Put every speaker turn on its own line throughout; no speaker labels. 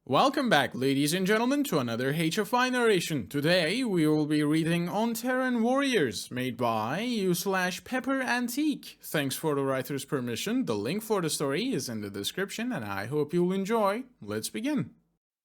Welcome back, ladies and gentlemen, to another HFY narration. Today, we will be reading on Terran Warriors, made by u/PepperAntique. Thanks for the writer's permission. The link for the story is in the description, and I hope you'll enjoy. Let's begin.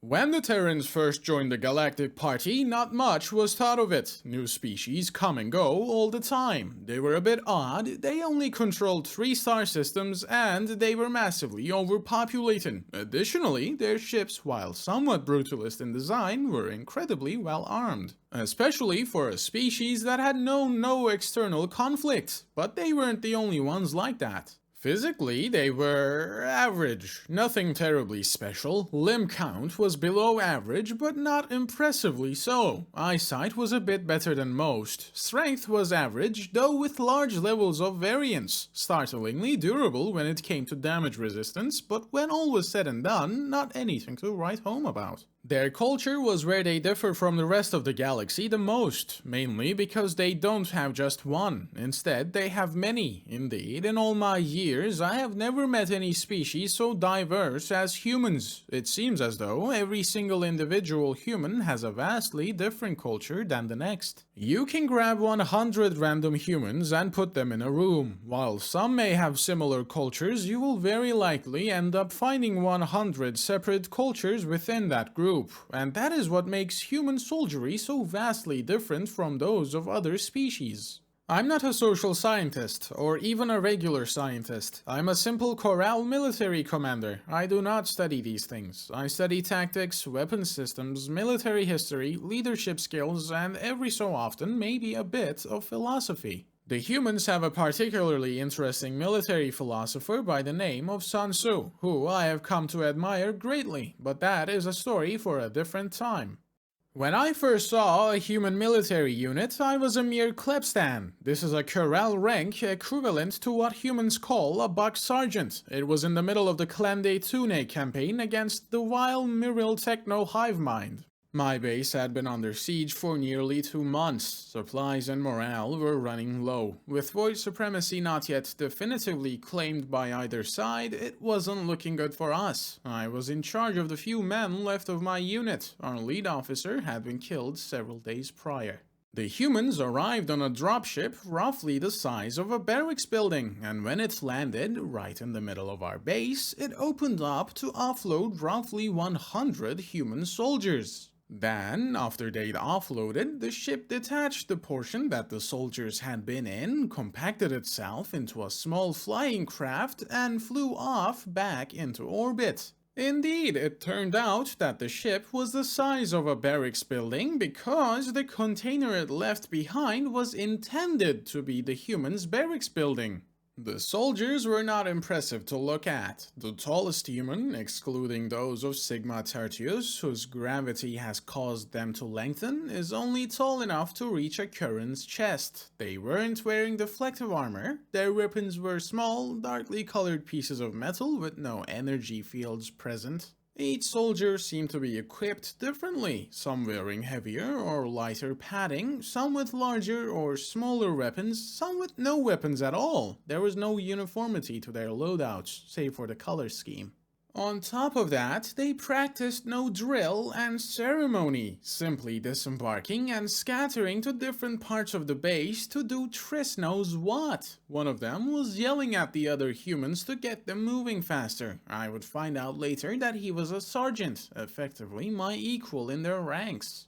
When the Terrans first joined the Galactic Party, not much was thought of it. New species come and go all the time. They were a bit odd, they only controlled 3 star systems, and they were massively overpopulated. Additionally, their ships, while somewhat brutalist in design, were incredibly well armed. Especially for a species that had known no external conflict. But they weren't the only ones like that. Physically, they were average, nothing terribly special. Limb count was below average, but not impressively so. Eyesight was a bit better than most. Strength was average, though with large levels of variance. Startlingly durable when it came to damage resistance, but when all was said and done, not anything to write home about. Their culture was where they differ from the rest of the galaxy the most, mainly because they don't have just one. Instead, they have many. Indeed, in all my years, I have never met any species so diverse as humans. It seems as though every single individual human has a vastly different culture than the next. You can grab 100 random humans and put them in a room. While some may have similar cultures, you will very likely end up finding 100 separate cultures within that group. And that is what makes human soldiery so vastly different from those of other species. I'm not a social scientist, or even a regular scientist. I'm a simple Corral military commander. I do not study these things. I study tactics, weapon systems, military history, leadership skills, and every so often maybe a bit of philosophy. The humans have a particularly interesting military philosopher by the name of Sun Tzu, who I have come to admire greatly, but that is a story for a different time. When I first saw a human military unit, I was a mere Klebstan. This is a Corral rank equivalent to what humans call a buck sergeant. It was in the middle of the Clan de Tune campaign against the vile Myril Techno hive mind. My base had been under siege for nearly 2 months. Supplies and morale were running low. With void supremacy not yet definitively claimed by either side, it wasn't looking good for us. I was in charge of the few men left of my unit. Our lead officer had been killed several days prior. The humans arrived on a dropship roughly the size of a barracks building, and when it landed right in the middle of our base, it opened up to offload roughly 100 human soldiers. Then, after they'd offloaded, the ship detached the portion that the soldiers had been in, compacted itself into a small flying craft, and flew off back into orbit. Indeed, it turned out that the ship was the size of a barracks building because the container it left behind was intended to be the humans' barracks building. The soldiers were not impressive to look at. The tallest human, excluding those of Sigma Tertius, whose gravity has caused them to lengthen, is only tall enough to reach a Curran's chest. They weren't wearing deflective armor. Their weapons were small, darkly colored pieces of metal with no energy fields present. Each soldier seemed to be equipped differently, some wearing heavier or lighter padding, some with larger or smaller weapons, some with no weapons at all. There was no uniformity to their loadouts, save for the color scheme. On top of that, they practiced no drill and ceremony, simply disembarking and scattering to different parts of the base to do Triss knows what. One of them was yelling at the other humans to get them moving faster. I would find out later that he was a sergeant, effectively my equal in their ranks.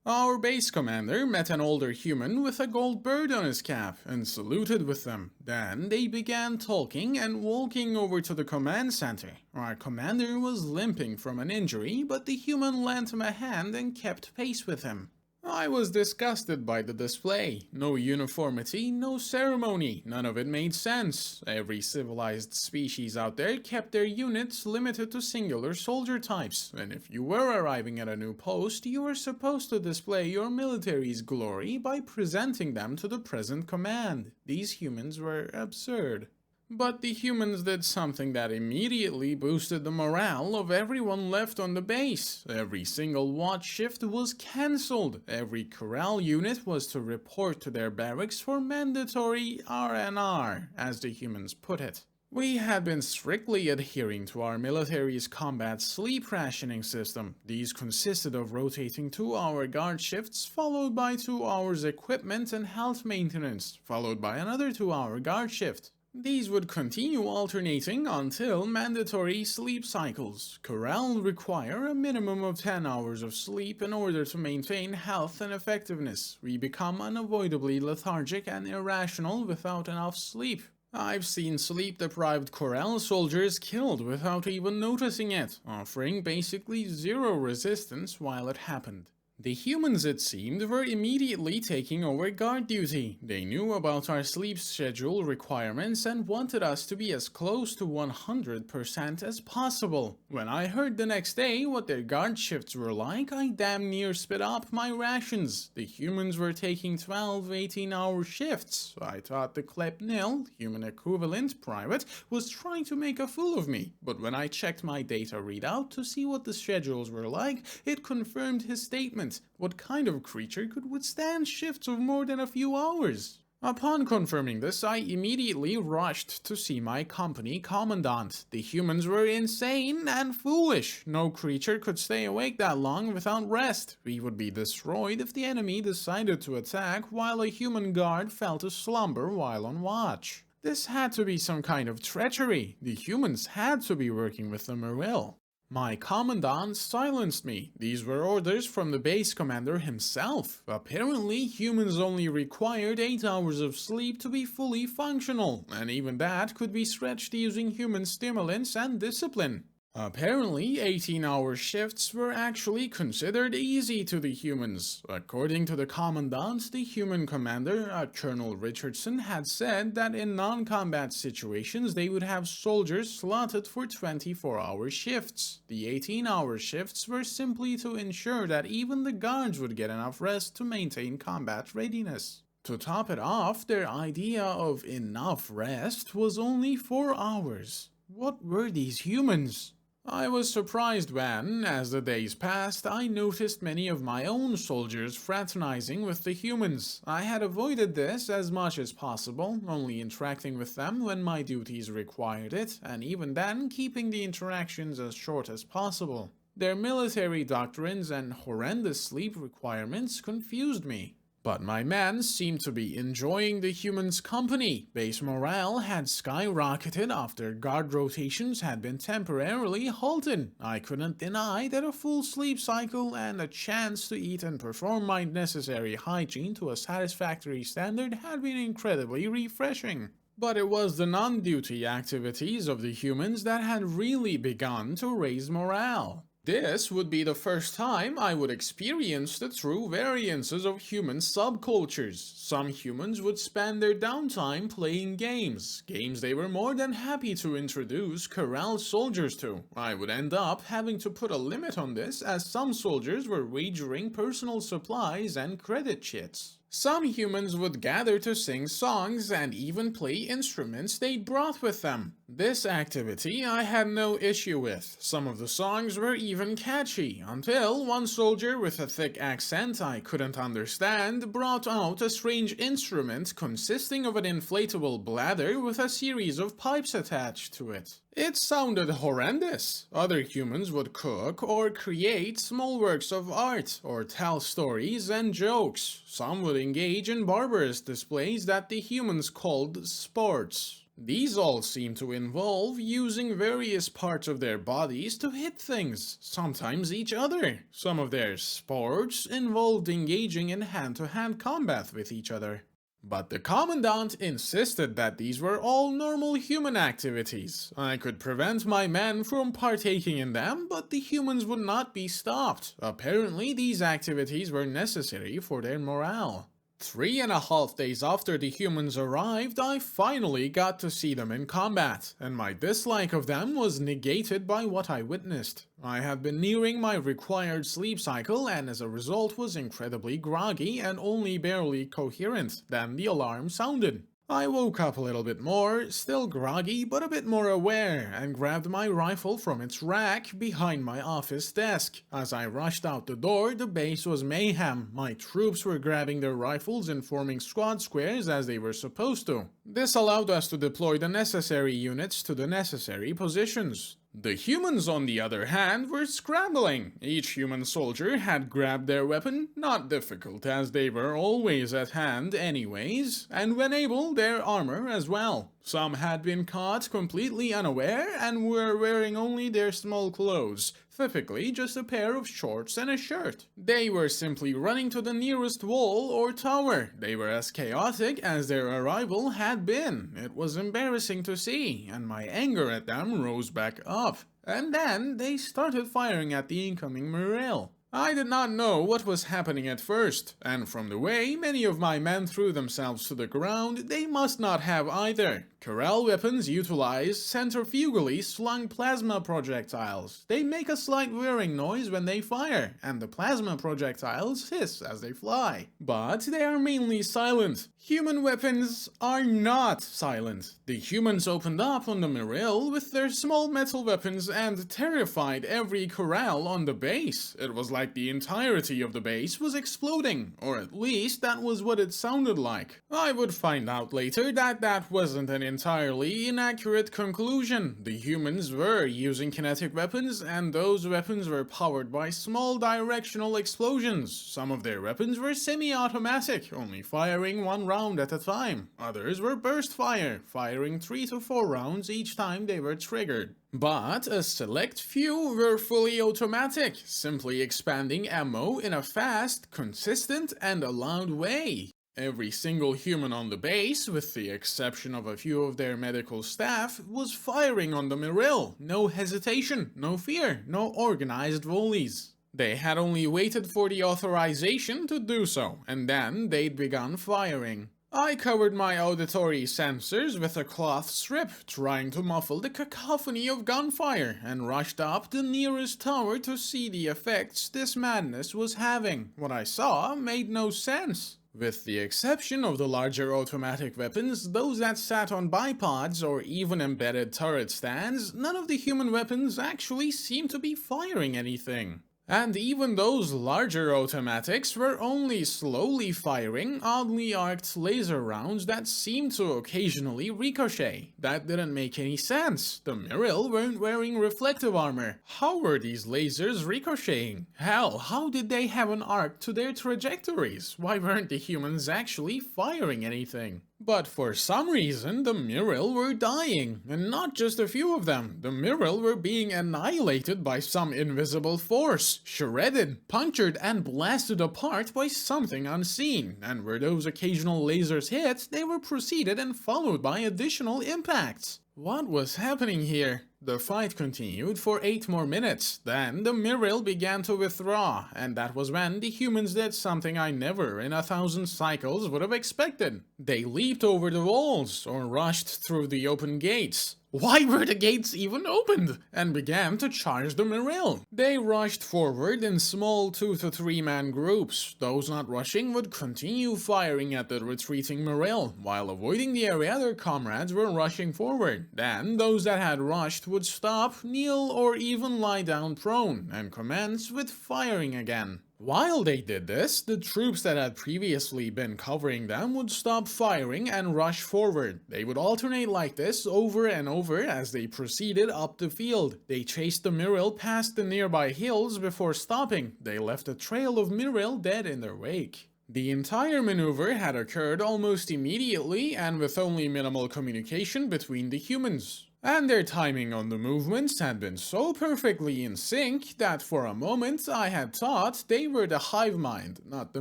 Our base commander met an older human with a gold bird on his cap and saluted with them. Then they began talking and walking over to the command center. Our commander was limping from an injury, but the human lent him a hand and kept pace with him. I was disgusted by the display. No uniformity, no ceremony, none of it made sense. Every civilized species out there kept their units limited to singular soldier types, and if you were arriving at a new post, you were supposed to display your military's glory by presenting them to the present command. These humans were absurd. But the humans did something that immediately boosted the morale of everyone left on the base. Every single watch shift was cancelled. Every corral unit was to report to their barracks for mandatory R&R, as the humans put it. We had been strictly adhering to our military's combat sleep rationing system. These consisted of rotating 2-hour guard shifts, followed by 2 hours equipment and health maintenance, followed by another 2-hour guard shift. These would continue alternating until mandatory sleep cycles. Corral require a minimum of 10 hours of sleep in order to maintain health and effectiveness. We become unavoidably lethargic and irrational without enough sleep. I've seen sleep-deprived Corral soldiers killed without even noticing it, offering basically zero resistance while it happened. The humans, it seemed, were immediately taking over guard duty. They knew about our sleep schedule requirements and wanted us to be as close to 100% as possible. When I heard the next day what their guard shifts were like, I damn near spit up my rations. The humans were taking 12 18-hour shifts. I thought the Klep Nil, human equivalent private, was trying to make a fool of me. But when I checked my data readout to see what the schedules were like, it confirmed his statement. What kind of creature could withstand shifts of more than a few hours? Upon confirming this, I immediately rushed to see my company commandant. The humans were insane and foolish. No creature could stay awake that long without rest. We would be destroyed if the enemy decided to attack while a human guard fell to slumber while on watch. This had to be some kind of treachery. The humans had to be working with the Merrill. My commandant silenced me. These were orders from the base commander himself. Apparently, humans only required 8 hours of sleep to be fully functional, and even that could be stretched using human stimulants and discipline. Apparently, 18-hour shifts were actually considered easy to the humans. According to the commandant, the human commander, Colonel Richardson, had said that in non-combat situations they would have soldiers slotted for 24-hour shifts. The 18-hour shifts were simply to ensure that even the guards would get enough rest to maintain combat readiness. To top it off, their idea of enough rest was only 4 hours. What were these humans? I was surprised when, as the days passed, I noticed many of my own soldiers fraternizing with the humans. I had avoided this as much as possible, only interacting with them when my duties required it, and even then keeping the interactions as short as possible. Their military doctrines and horrendous sleep requirements confused me. But my men seemed to be enjoying the humans' company. Base morale had skyrocketed after guard rotations had been temporarily halted. I couldn't deny that a full sleep cycle and a chance to eat and perform my necessary hygiene to a satisfactory standard had been incredibly refreshing. But it was the non-duty activities of the humans that had really begun to raise morale. This would be the first time I would experience the true variances of human subcultures. Some humans would spend their downtime playing games they were more than happy to introduce Corral soldiers to. I would end up having to put a limit on this as some soldiers were wagering personal supplies and credit chits. Some humans would gather to sing songs and even play instruments they'd brought with them. This activity I had no issue with. Some of the songs were even catchy, until one soldier with a thick accent I couldn't understand brought out a strange instrument consisting of an inflatable bladder with a series of pipes attached to it. It sounded horrendous. Other humans would cook or create small works of art or tell stories and jokes. Some would engage in barbarous displays that the humans called sports. These all seem to involve using various parts of their bodies to hit things, sometimes each other. Some of their sports involved engaging in hand-to-hand combat with each other. But the commandant insisted that these were all normal human activities. I could prevent my men from partaking in them, but the humans would not be stopped. Apparently, these activities were necessary for their morale. 3.5 days after the humans arrived, I finally got to see them in combat, and my dislike of them was negated by what I witnessed. I had been nearing my required sleep cycle and as a result was incredibly groggy and only barely coherent. Then the alarm sounded. I woke up a little bit more, still groggy but a bit more aware, and grabbed my rifle from its rack behind my office desk. As I rushed out the door, the base was mayhem. My troops were grabbing their rifles and forming squad squares as they were supposed to. This allowed us to deploy the necessary units to the necessary positions. The humans, on the other hand, were scrambling. Each human soldier had grabbed their weapon, not difficult as they were always at hand anyways, and when able, their armor as well. Some had been caught completely unaware and were wearing only their small clothes, typically just a pair of shorts and a shirt. They were simply running to the nearest wall or tower. They were as chaotic as their arrival had been. It was embarrassing to see, and my anger at them rose back up. And then they started firing at the incoming Morel. I did not know what was happening at first, and from the way many of my men threw themselves to the ground, they must not have either. Corral weapons utilize centrifugally slung plasma projectiles. They make a slight whirring noise when they fire, and the plasma projectiles hiss as they fly. But they are mainly silent. Human weapons are not silent. The humans opened up on the Morel with their small metal weapons and terrified every corral on the base. It was like the entirety of the base was exploding, or at least that was what it sounded like. I would find out later that that wasn't an entirely inaccurate conclusion. The humans were using kinetic weapons, and those weapons were powered by small directional explosions. Some of their weapons were semi-automatic, only firing one round at a time. Others were burst fire, firing 3 to 4 rounds each time they were triggered. But a select few were fully automatic, simply expanding ammo in a fast, consistent, and a loud way. Every single human on the base, with the exception of a few of their medical staff, was firing on the Morel. No hesitation, no fear, no organized volleys. They had only waited for the authorization to do so, and then they'd begun firing. I covered my auditory sensors with a cloth strip, trying to muffle the cacophony of gunfire, and rushed up the nearest tower to see the effects this madness was having. What I saw made no sense. With the exception of the larger automatic weapons, those that sat on bipods or even embedded turret stands, none of the human weapons actually seemed to be firing anything. And even those larger automatics were only slowly firing oddly arced laser rounds that seemed to occasionally ricochet. That didn't make any sense. The Morel weren't wearing reflective armor. How were these lasers ricocheting? Hell, how did they have an arc to their trajectories? Why weren't the humans actually firing anything? But for some reason, the Morel were dying, and not just a few of them. The Morel were being annihilated by some invisible force, shredded, punctured, and blasted apart by something unseen. And where those occasional lasers hit, they were preceded and followed by additional impacts. What was happening here? The fight continued for 8 more minutes, then the Morel began to withdraw, and that was when the humans did something I never in 1,000 cycles would have expected. They leaped over the walls, or rushed through the open gates. Why were the gates even opened? And began to charge the Morel. They rushed forward in small 2 to 3 man groups. Those not rushing would continue firing at the retreating Morel, while avoiding the area their comrades were rushing forward. Then those that had rushed would stop, kneel, or even lie down prone, and commence with firing again. While they did this, the troops that had previously been covering them would stop firing and rush forward. They would alternate like this over and over as they proceeded up the field. They chased the Morel past the nearby hills before stopping. They left a trail of Morel dead in their wake. The entire maneuver had occurred almost immediately and with only minimal communication between the humans. And their timing on the movements had been so perfectly in sync that for a moment I had thought they were the hive mind, not the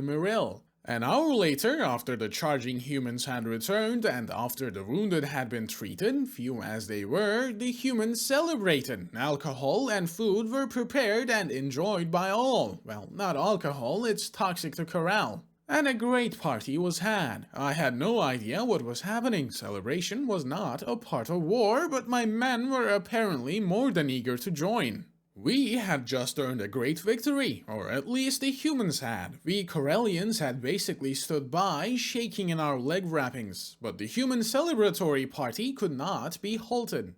Morel. An hour later, after the charging humans had returned and after the wounded had been treated, few as they were, the humans celebrated. Alcohol and food were prepared and enjoyed by all. Well, not alcohol, it's toxic to corral. And a great party was had. I had no idea what was happening. Celebration was not a part of war, but my men were apparently more than eager to join. We had just earned a great victory, or at least the humans had. We Corellians had basically stood by, shaking in our leg wrappings, but the human celebratory party could not be halted.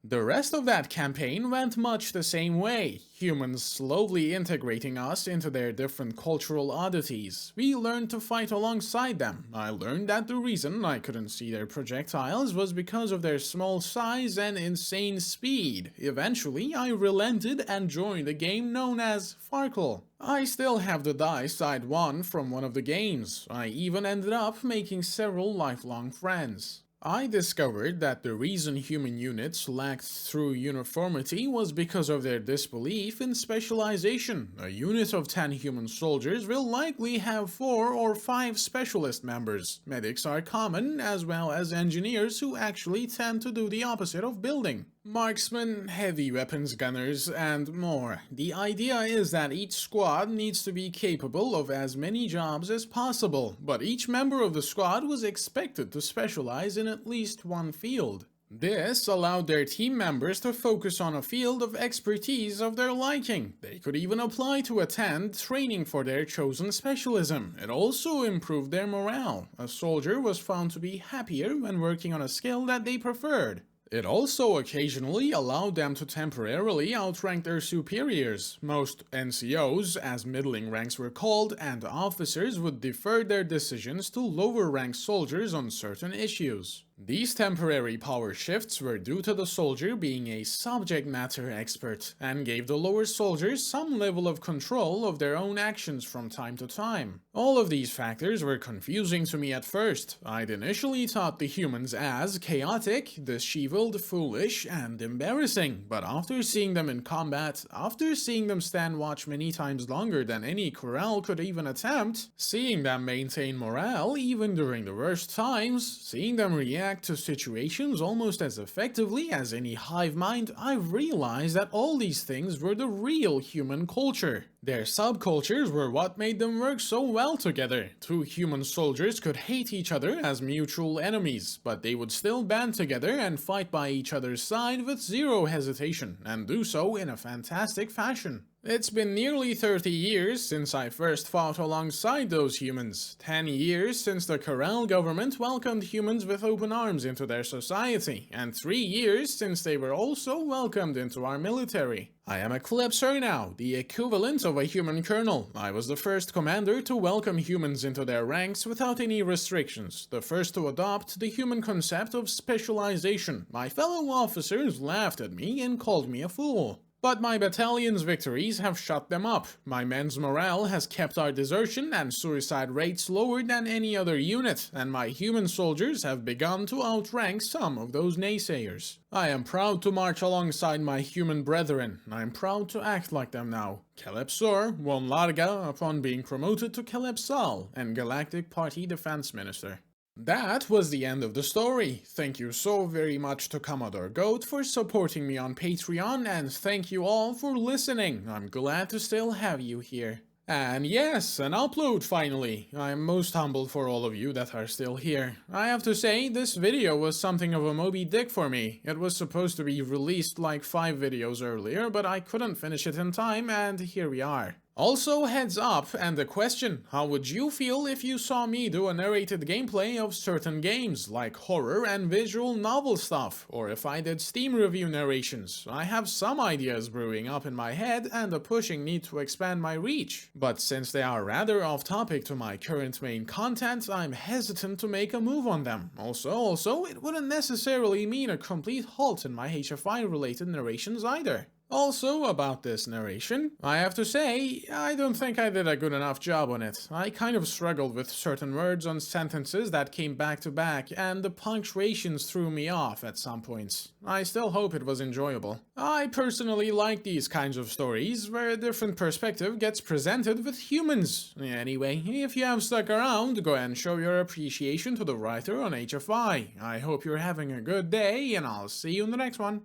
The rest of that campaign went much the same way, humans slowly integrating us into their different cultural oddities. We learned to fight alongside them. I learned that the reason I couldn't see their projectiles was because of their small size and insane speed. Eventually, I relented and joined a game known as Farkle. I still have the dice I'd won from one of the games. I even ended up making several lifelong friends. I discovered that the reason human units lacked true uniformity was because of their disbelief in specialization. A unit of 10 human soldiers will likely have 4 or 5 specialist members. Medics are common, as well as engineers who actually tend to do the opposite of building. Marksmen, heavy weapons gunners, and more. The idea is that each squad needs to be capable of as many jobs as possible, but each member of the squad was expected to specialize in at least one field. This allowed their team members to focus on a field of expertise of their liking. They could even apply to attend training for their chosen specialism. It also improved their morale. A soldier was found to be happier when working on a skill that they preferred. It also occasionally allowed them to temporarily outrank their superiors. Most NCOs, as middling ranks were called, and officers would defer their decisions to lower-ranked soldiers on certain issues. These temporary power shifts were due to the soldier being a subject matter expert, and gave the lower soldiers some level of control of their own actions from time to time. All of these factors were confusing to me at first. I'd initially thought the humans as chaotic, disheveled, foolish, and embarrassing, but after seeing them in combat, after seeing them stand watch many times longer than any corral could even attempt, seeing them maintain morale even during the worst times, seeing them react to situations almost as effectively as any hive mind, I realized that all these things were the real human culture. Their subcultures were what made them work so well together. Two human soldiers could hate each other as mutual enemies, but they would still band together and fight by each other's side with zero hesitation, and do so in a fantastic fashion. It's been nearly 30 years since I first fought alongside those humans. 10 years since the Corral government welcomed humans with open arms into their society, and 3 years since they were also welcomed into our military. I am a Calypso now, the equivalent of a human colonel. I was the first commander to welcome humans into their ranks without any restrictions, the first to adopt the human concept of specialization. My fellow officers laughed at me and called me a fool. But my battalion's victories have shut them up. My men's morale has kept our desertion and suicide rates lower than any other unit, and my human soldiers have begun to outrank some of those naysayers. I am proud to march alongside my human brethren. I am proud to act like them now. Calypsor won Larga upon being promoted to Calypsal and Galactic Party Defense Minister. That was the end of the story. Thank you so very much to Commodore Goat for supporting me on Patreon, and thank you all for listening. I'm glad to still have you here. And yes, an upload finally. I'm most humbled for all of you that are still here. I have to say, this video was something of a Moby Dick for me. It was supposed to be released like 5 videos earlier, but I couldn't finish it in time, and here we are. Also, heads up, and a question, how would you feel if you saw me do a narrated gameplay of certain games, like horror and visual novel stuff, or if I did Steam review narrations? I have some ideas brewing up in my head and a pushing need to expand my reach, but since they are rather off topic to my current main content, I'm hesitant to make a move on them. Also, it wouldn't necessarily mean a complete halt in my HFI related narrations either. Also, about this narration, I have to say, I don't think I did a good enough job on it. I kind of struggled with certain words on sentences that came back to back, and the punctuations threw me off at some points. I still hope it was enjoyable. I personally like these kinds of stories, where a different perspective gets presented with humans. Anyway, if you have stuck around, go and show your appreciation to the writer on HFI. I hope you're having a good day, and I'll see you in the next one.